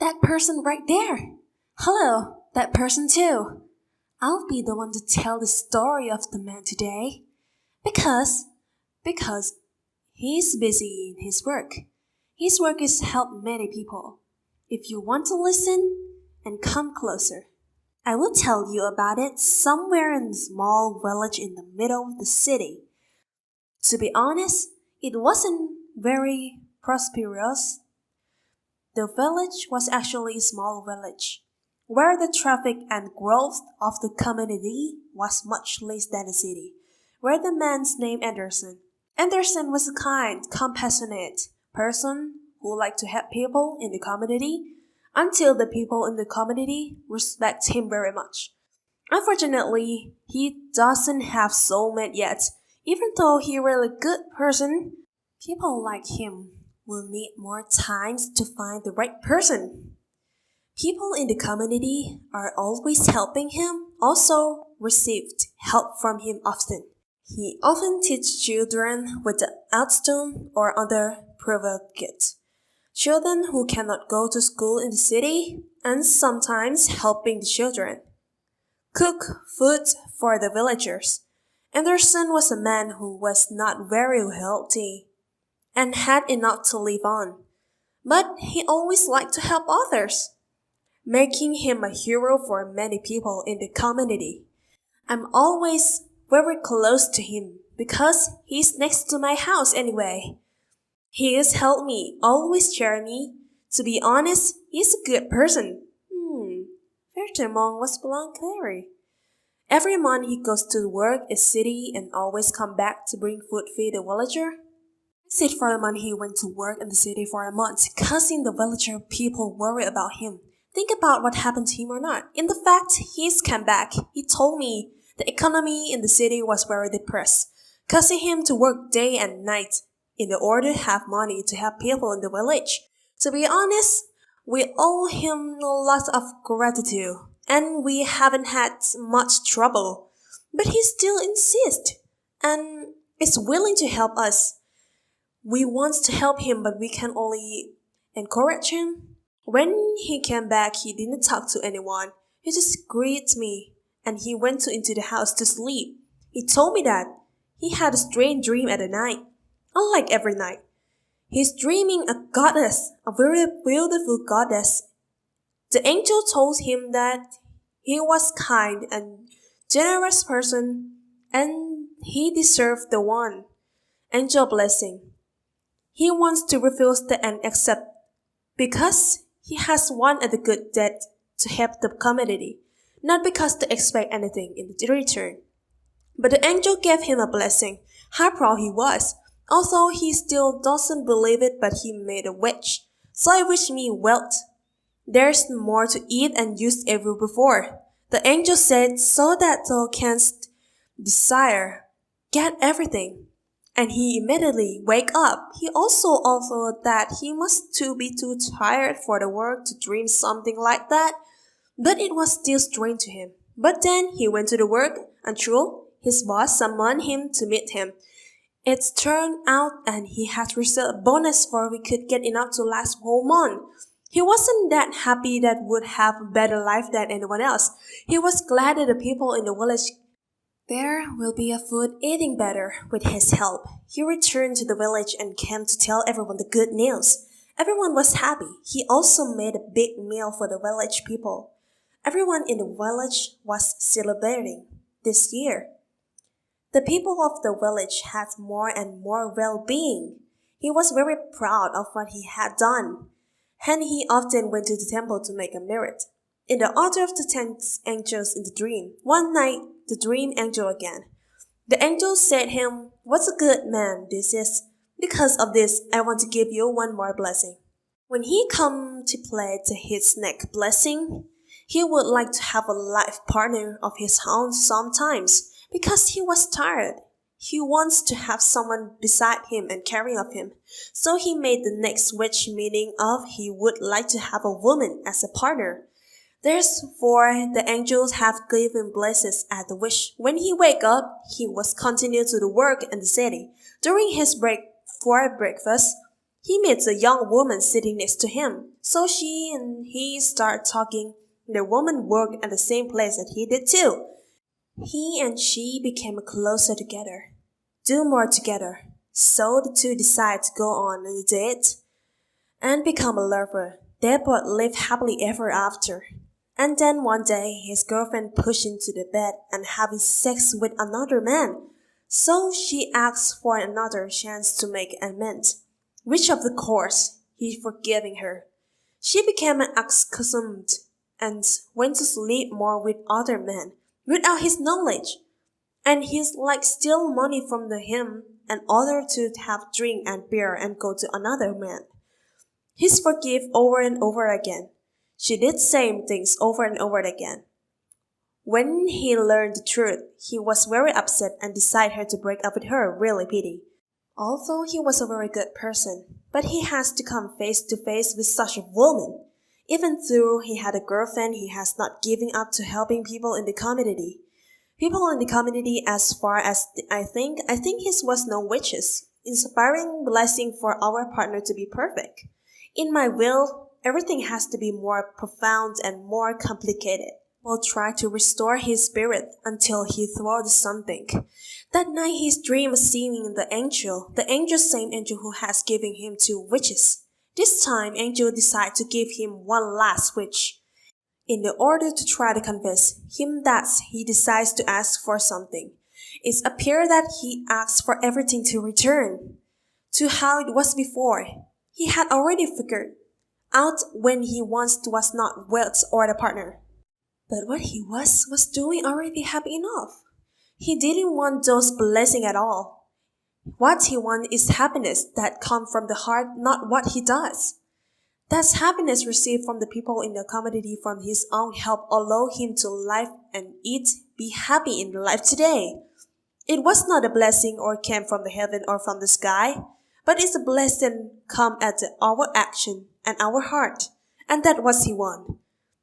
That person right there. Hello, that person too. I'll be the one to tell the story of the man today. Because, because he's busy in his work. His work is help many people. If you want to listen, and come closer. I will tell you about it somewhere in a small village in the middle of the city. To be honest, it wasn't very prosperous. The village was actually a small village, where the traffic and growth of the community was much less than the city, where the man's name Anderson. Anderson was a kind, compassionate person who liked to help people in the community until the people in the community respect him very much. Unfortunately, he doesn't have soulmate yet. Even though he really good person, people like him will need more time to find the right person. People in the community are always helping him, also received help from him often. He often teaches children with the autism or other privileged children who cannot go to school in the city, and sometimes helping the children cook food for the villagers. Anderson was a man who was not very healthy and had enough to live on, but he always liked to help others, making him a hero for many people in the community. I'm always very close to him because he's next to my house anyway. He has helped me, always cheer me. To be honest, he's a good person. Vertimon was blank Clary. Every month he goes to work in city and always come back to bring food feed the villager. Said for a month he went to work in the city for a month, causing the villager people worry about him. Think about what happened to him or not. In the fact he's come back, he told me the economy in the city was very depressed, causing him to work day and night in order to have money to help people in the village. To be honest, we owe him lots of gratitude, and we haven't had much trouble. But he still insists and is willing to help us. We want to help him, but we can only encourage him. When he came back, he didn't talk to anyone. He just greeted me, and he went into the house to sleep. He told me that he had a strange dream at the night, unlike every night. He's dreaming a goddess, a very beautiful goddess. The angel told him that he was kind and generous person, and he deserved the one angel blessing. He wants to refuse the and accept because he has one at the good deed to help the community, not because they expect anything in return. But the angel gave him a blessing. How proud he was. Although he still doesn't believe it, but he made a wish. So I wish me wealth. There's more to eat and use ever before. The angel said, so that thou canst desire, get everything. And he immediately wake up. He also offered that he must too be too tired for the work to dream something like that, but it was still strange to him. But then he went to the work, and true, his boss summoned him to meet him. It's turned out and he had received a bonus for we could get enough to last whole month. He wasn't that happy that would have a better life than anyone else. He was glad that the people in the village there will be a food eating better with his help. He returned to the village and came to tell everyone the good news. Everyone was happy. He also made a big meal for the village people. Everyone in the village was celebrating this year. The people of the village had more and more well-being. He was very proud of what he had done, and he often went to the temple to make a merit. In the order of the 10 angels in the dream, one night the dream angel again. The angel said him, "What a good man this is. Because of this, I want to give you one more blessing." When he come to play his next blessing, he would like to have a life partner of his own sometimes. Because he was tired, he wants to have someone beside him and caring of him. So he made the next wish, meaning of he would like to have a woman as a partner. Therefore, the angels have given blessings at the wish. When he wake up, he was continued to the work in the city. During his break for breakfast, He meets a young woman sitting next to him, so she and he start talking. The woman worked at the same place that he did too. He and she became closer together, do more together. So the two decide to go on a date and become a lover. They both live happily ever after. And then one day his girlfriend pushed into the bed and having sex with another man. So she asks for another chance to make amends, which of the course he forgiving her. She became accustomed and went to sleep more with other men without his knowledge. And he's like steal money from him and order to have drink and beer and go to another man. He's forgive over and over again. She did same things over and over again. When he learned the truth, he was very upset and decided her to break up with her, really pity. Although he was a very good person, but he has to come face to face with such a woman. Even though he had a girlfriend, he has not given up to helping people in the community. People in the community, as far as I think his was no witches, inspiring blessing for our partner to be perfect. In my will, everything has to be more profound and more complicated. Will try to restore his spirit until he throws something. That night he dreamed of seeing the same angel who has given him 2 wishes. This time angel decides to give him one last wish. In order to try to convince him that he decides to ask for something. It appears that he asks for everything to return to how it was before. He had already figured out when he once was not wealth or the partner. But what he was doing already happy enough. He didn't want those blessings at all. What he wants is happiness that comes from the heart, not what he does. That's happiness received from the people in the community from his own help allow him to live and eat, be happy in life today. It was not a blessing or came from the heaven or from the sky, but it's a blessing come at our action and our heart, and that's what he want.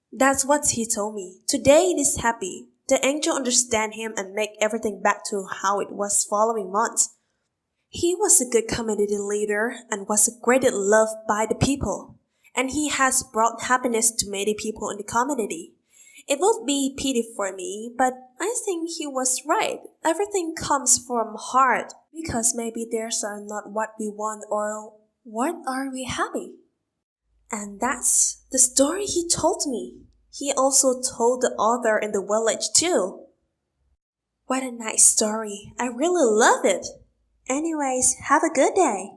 That's what he told me. Today it is happy. The angel understand him and make everything back to how it was following months. He was a good community leader and was greatly loved by the people. And he has brought happiness to many people in the community. It would be pity for me, but I think he was right. Everything comes from heart because maybe theirs are not what we want or what are we happy. And that's the story he told me. He also told the other in the village too. What a nice story. I really love it. Anyways, have a good day.